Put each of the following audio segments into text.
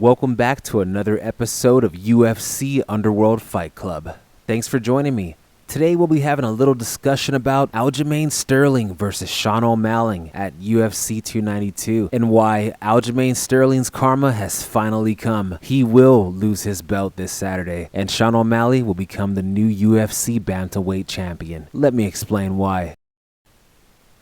welcome back to another episode of UFC Underworld Fight Club. Thanks for joining me. Today we'll be having a little discussion about Aljamain Sterling versus Sean O'Malley at UFC 292 and why Aljamain Sterling's karma has finally come. He will lose his belt this Saturday and Sean O'Malley will become the new UFC bantamweight champion. Let me explain why.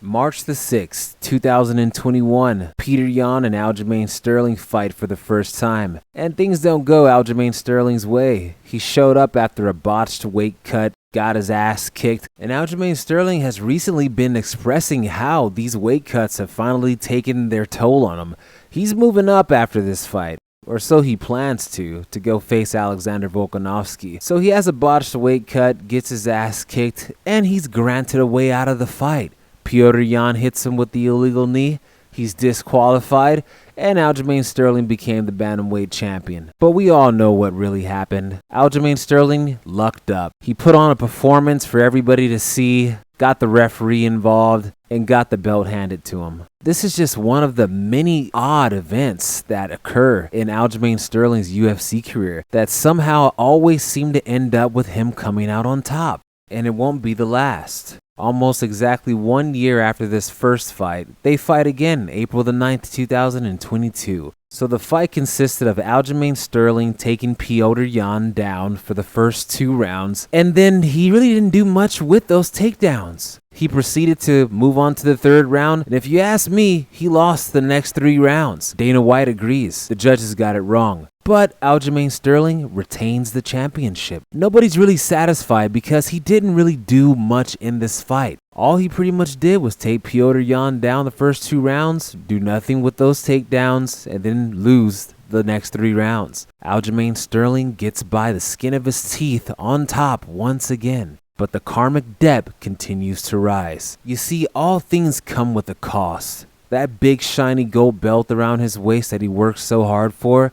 March the 6th, 2021, Peter Yan and Aljamain Sterling fight for the first time. And things don't go Aljamain Sterling's way. He showed up after a botched weight cut, got his ass kicked, and Aljamain Sterling has recently been expressing how these weight cuts have finally taken their toll on him. He's moving up after this fight. Or so he plans to go face Alexander Volkanovski. So he has a botched weight cut, gets his ass kicked, and he's granted a way out of the fight. Petr Yan hits him with the illegal knee, he's disqualified, and Aljamain Sterling became the bantamweight champion. But we all know what really happened. Aljamain Sterling lucked up. He put on a performance for everybody to see, got the referee involved, and got the belt handed to him. This is just one of the many odd events that occur in Aljamain Sterling's UFC career that somehow always seem to end up with him coming out on top. And it won't be the last. Almost exactly 1 year after this first fight, they fight again, April the 9th, 2022. So the fight consisted of Aljamain Sterling taking Petr Yan down for the first 2 rounds, and then he really didn't do much with those takedowns. He proceeded to move on to the 3rd round, and if you ask me, he lost the next 3 rounds. Dana White agrees. The judges got it wrong. But Aljamain Sterling retains the championship. Nobody's really satisfied because he didn't really do much in this fight. All he pretty much did was take Petr Yan down the first 2 rounds, do nothing with those takedowns, and then lose the next 3 rounds. Aljamain Sterling gets by the skin of his teeth on top once again. But the karmic debt continues to rise. You see, all things come with a cost. That big shiny gold belt around his waist that he worked so hard for,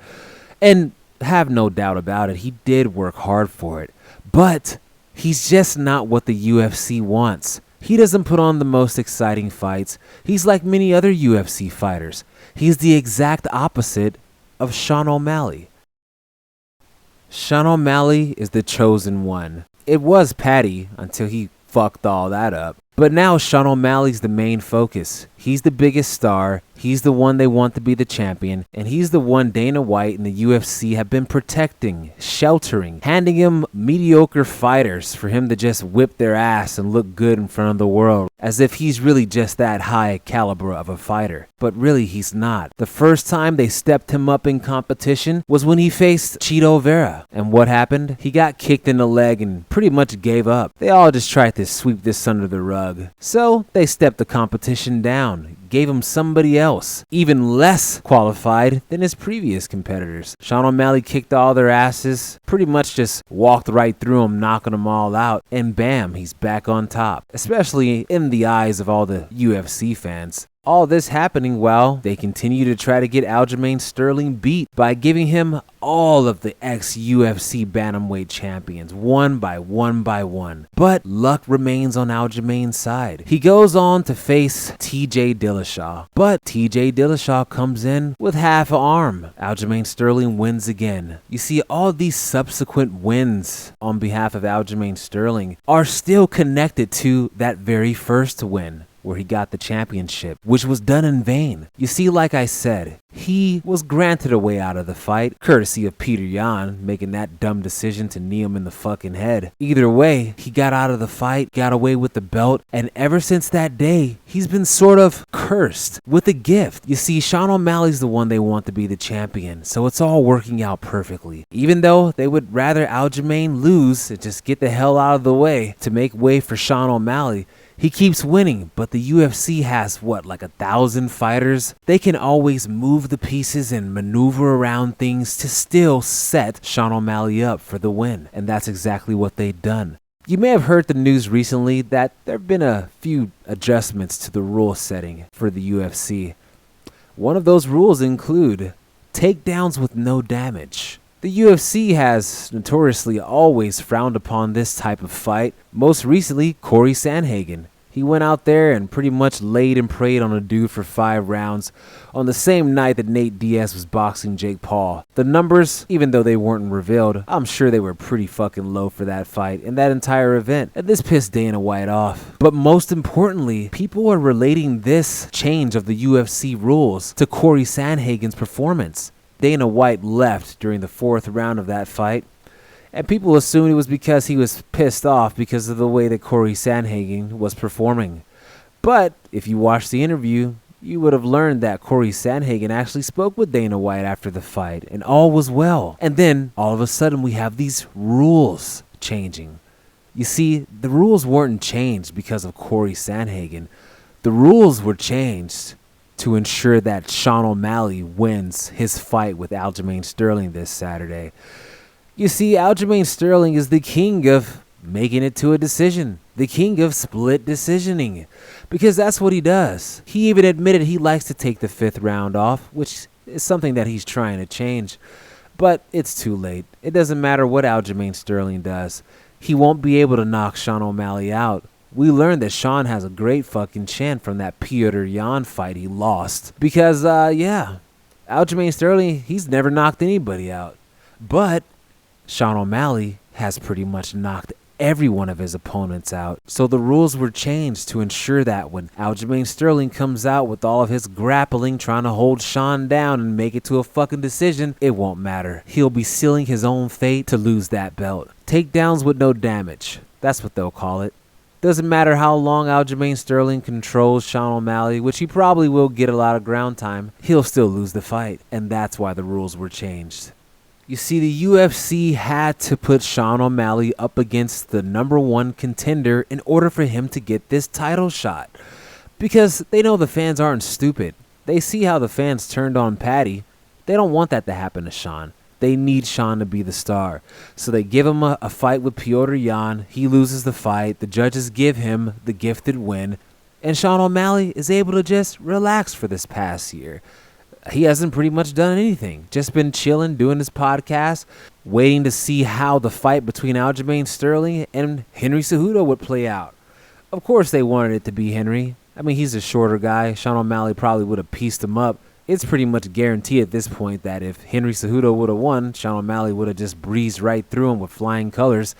and have no doubt about it, he did work hard for it. But he's just not what the UFC wants. He doesn't put on the most exciting fights. He's like many other UFC fighters. He's the exact opposite of Sean O'Malley. Sean O'Malley is the chosen one. It was Patty until he fucked all that up. But now Sean O'Malley's the main focus. He's the biggest star, he's the one they want to be the champion, and he's the one Dana White and the UFC have been protecting, sheltering, handing him mediocre fighters for him to just whip their ass and look good in front of the world, as if he's really just that high caliber of a fighter. But really he's not. The first time they stepped him up in competition was when he faced Chito Vera. And what happened? He got kicked in the leg and pretty much gave up. They all just tried to sweep this under the rug. So they stepped the competition down. Gave him somebody else, even less qualified than his previous competitors. Sean O'Malley kicked all their asses, pretty much just walked right through them, knocking them all out, and bam, he's back on top, especially in the eyes of all the UFC fans. All this happening while they continue to try to get Aljamain Sterling beat by giving him all of the ex-UFC bantamweight champions, one by one. But luck remains on Aljamain's side. He goes on to face TJ Dillashaw, but TJ Dillashaw comes in with half an arm. Aljamain Sterling wins again. You see, all these subsequent wins on behalf of Aljamain Sterling are still connected to that very first win, where he got the championship, which was done in vain. You see, like I said, he was granted a way out of the fight, courtesy of Petr Yan making that dumb decision to knee him in the fucking head. Either way, he got out of the fight, got away with the belt, and ever since that day, he's been sort of cursed with a gift. You see, Sean O'Malley's the one they want to be the champion, so it's all working out perfectly. Even though they would rather Aljamain lose and just get the hell out of the way to make way for Sean O'Malley, he keeps winning, but the UFC has, like 1,000 fighters? They can always move the pieces and maneuver around things to still set Sean O'Malley up for the win. And that's exactly what they've done. You may have heard the news recently that there have been a few adjustments to the rule setting for the UFC. One of those rules include takedowns with no damage. The UFC has notoriously always frowned upon this type of fight. Most recently, Corey Sandhagen. He went out there and pretty much laid and prayed on a dude for 5 rounds on the same night that Nate Diaz was boxing Jake Paul. The numbers, even though they weren't revealed, I'm sure they were pretty fucking low for that fight and that entire event, and this pissed Dana White off. But most importantly, people are relating this change of the UFC rules to Corey Sandhagen's performance. Dana White left during the 4th round of that fight, and people assumed it was because he was pissed off because of the way that Corey Sandhagen was performing. But if you watched the interview, you would have learned that Corey Sandhagen actually spoke with Dana White after the fight, and all was well. And then, all of a sudden, we have these rules changing. You see, the rules weren't changed because of Corey Sandhagen. The rules were changed to ensure that Sean O'Malley wins his fight with Aljamain Sterling this Saturday. You see, Aljamain Sterling is the king of making it to a decision, the king of split decisioning, because that's what he does. He even admitted he likes to take the 5th round off, which is something that he's trying to change. But it's too late. It doesn't matter what Aljamain Sterling does. He won't be able to knock Sean O'Malley out. We learned that Sean has a great fucking chin from that Petr Yan fight he lost. Because, Aljamain Sterling, he's never knocked anybody out. But Sean O'Malley has pretty much knocked every one of his opponents out. So the rules were changed to ensure that when Aljamain Sterling comes out with all of his grappling trying to hold Sean down and make it to a fucking decision, it won't matter. He'll be sealing his own fate to lose that belt. Takedowns with no damage. That's what they'll call it. Doesn't matter how long Aljamain Sterling controls Sean O'Malley, which he probably will get a lot of ground time, he'll still lose the fight. And that's why the rules were changed. You see, the UFC had to put Sean O'Malley up against the #1 contender in order for him to get this title shot. Because they know the fans aren't stupid. They see how the fans turned on Patty. They don't want that to happen to Sean. They need Sean to be the star. So they give him a fight with Petr Yan. He loses the fight. The judges give him the gifted win. And Sean O'Malley is able to just relax for this past year. He hasn't pretty much done anything. Just been chilling, doing his podcast, waiting to see how the fight between Aljamain Sterling and Henry Cejudo would play out. Of course they wanted it to be Henry. I mean, he's a shorter guy. Sean O'Malley probably would have pieced him up. It's pretty much guaranteed at this point that if Henry Cejudo would have won, Sean O'Malley would have just breezed right through him with flying colors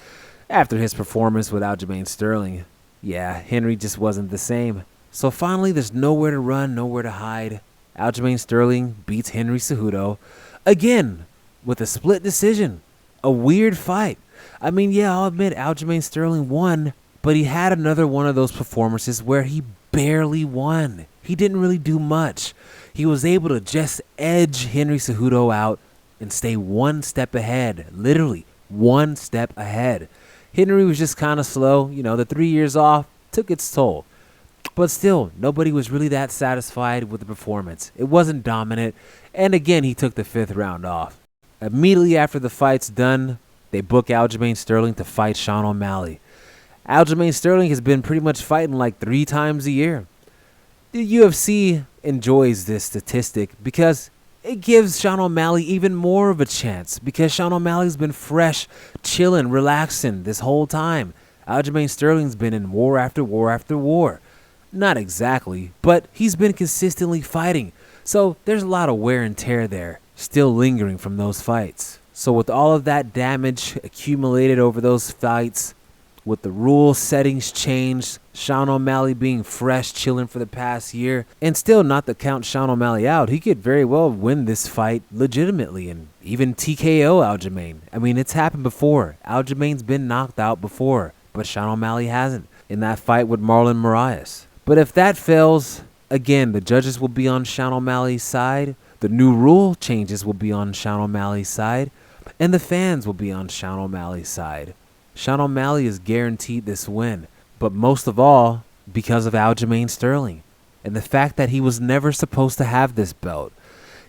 after his performance with Aljamain Sterling. Yeah, Henry just wasn't the same. So finally, there's nowhere to run, nowhere to hide. Aljamain Sterling beats Henry Cejudo again with a split decision. A weird fight. I mean, yeah, I'll admit Aljamain Sterling won, but he had another one of those performances where he barely won. He didn't really do much. He was able to just edge Henry Cejudo out and stay one step ahead. Literally, one step ahead. Henry was just kind of slow. You know, the 3 years off took its toll. But still, nobody was really that satisfied with the performance. It wasn't dominant. And again, he took the 5th round off. Immediately after the fight's done, they book Aljamain Sterling to fight Sean O'Malley. Aljamain Sterling has been pretty much fighting like 3 times a year. The UFC enjoys this statistic because it gives Sean O'Malley even more of a chance, because Sean O'Malley's been fresh, chilling, relaxing this whole time. Aljamain Sterling's been in war after war after war. Not exactly, but he's been consistently fighting. So there's a lot of wear and tear there, still lingering from those fights. So with all of that damage accumulated over those fights, with the rule settings changed, Sean O'Malley being fresh, chilling for the past year, and still not to count Sean O'Malley out, he could very well win this fight legitimately and even TKO Aljamain. I mean, it's happened before. Aljamain's been knocked out before, but Sean O'Malley hasn't in that fight with Marlon Moraes. But if that fails, again, the judges will be on Sean O'Malley's side, the new rule changes will be on Sean O'Malley's side, and the fans will be on Sean O'Malley's side. Sean O'Malley is guaranteed this win, but most of all, because of Aljamain Sterling and the fact that he was never supposed to have this belt.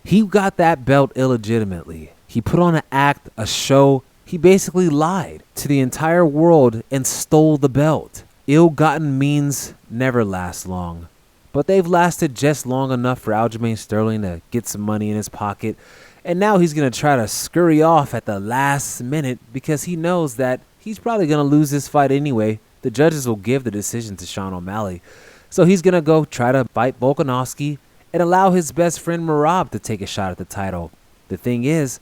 He got that belt illegitimately. He put on an act, a show. He basically lied to the entire world and stole the belt. Ill-gotten means never last long, but they've lasted just long enough for Aljamain Sterling to get some money in his pocket, and now he's going to try to scurry off at the last minute because he knows that he's probably going to lose this fight anyway the judges will give the decision to Sean O'Malley. So he's going to go try to fight Volkanovski and allow his best friend Merab to take a shot at the title. The thing is,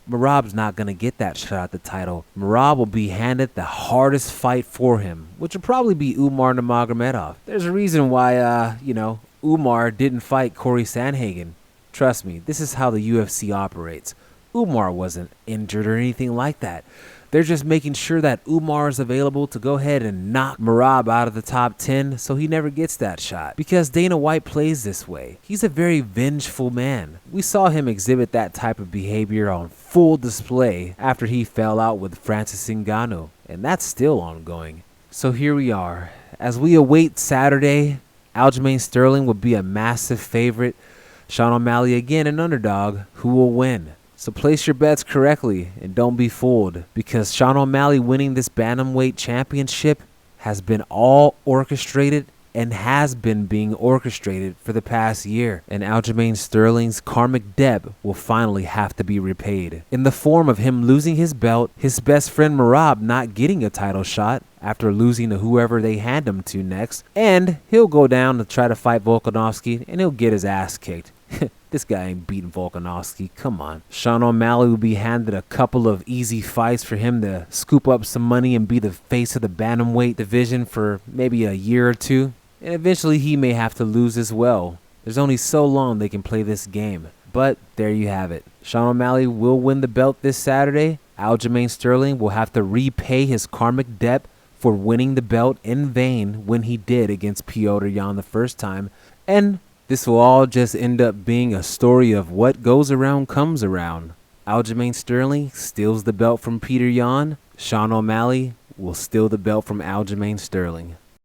Merab's not going to get that shot at the title. Merab will be handed the hardest fight for him, which will probably be Umar Nurmagomedov. There's a reason why, Umar didn't fight Corey Sandhagen. Trust me, this is how the UFC operates. Umar wasn't injured or anything like that. They're just making sure that Umar is available to go ahead and knock Merab out of the top 10 so he never gets that shot. Because Dana White plays this way. He's a very vengeful man. We saw him exhibit that type of behavior on full display after he fell out with Francis Ngannou. And that's still ongoing. So here we are. As we await Saturday, Aljamain Sterling will be a massive favorite. Sean O'Malley again an underdog. Who will win? So place your bets correctly and don't be fooled, because Sean O'Malley winning this bantamweight championship has been all orchestrated and has been being orchestrated for the past year. And Aljamain Sterling's karmic debt will finally have to be repaid in the form of him losing his belt, his best friend Merab not getting a title shot after losing to whoever they hand him to next, and he'll go down to try to fight Volkanovski and he'll get his ass kicked. This guy ain't beating Volkanovski. Come on. Sean O'Malley will be handed a couple of easy fights for him to scoop up some money and be the face of the bantamweight division for maybe a year or two. And eventually he may have to lose as well. There's only so long they can play this game. But there you have it. Sean O'Malley will win the belt this Saturday. Aljamain Sterling will have to repay his karmic debt for winning the belt in vain when he did against Petr Yan the first time. And this will all just end up being a story of what goes around comes around. Aljamain Sterling steals the belt from Petr Yan. Sean O'Malley will steal the belt from Aljamain Sterling.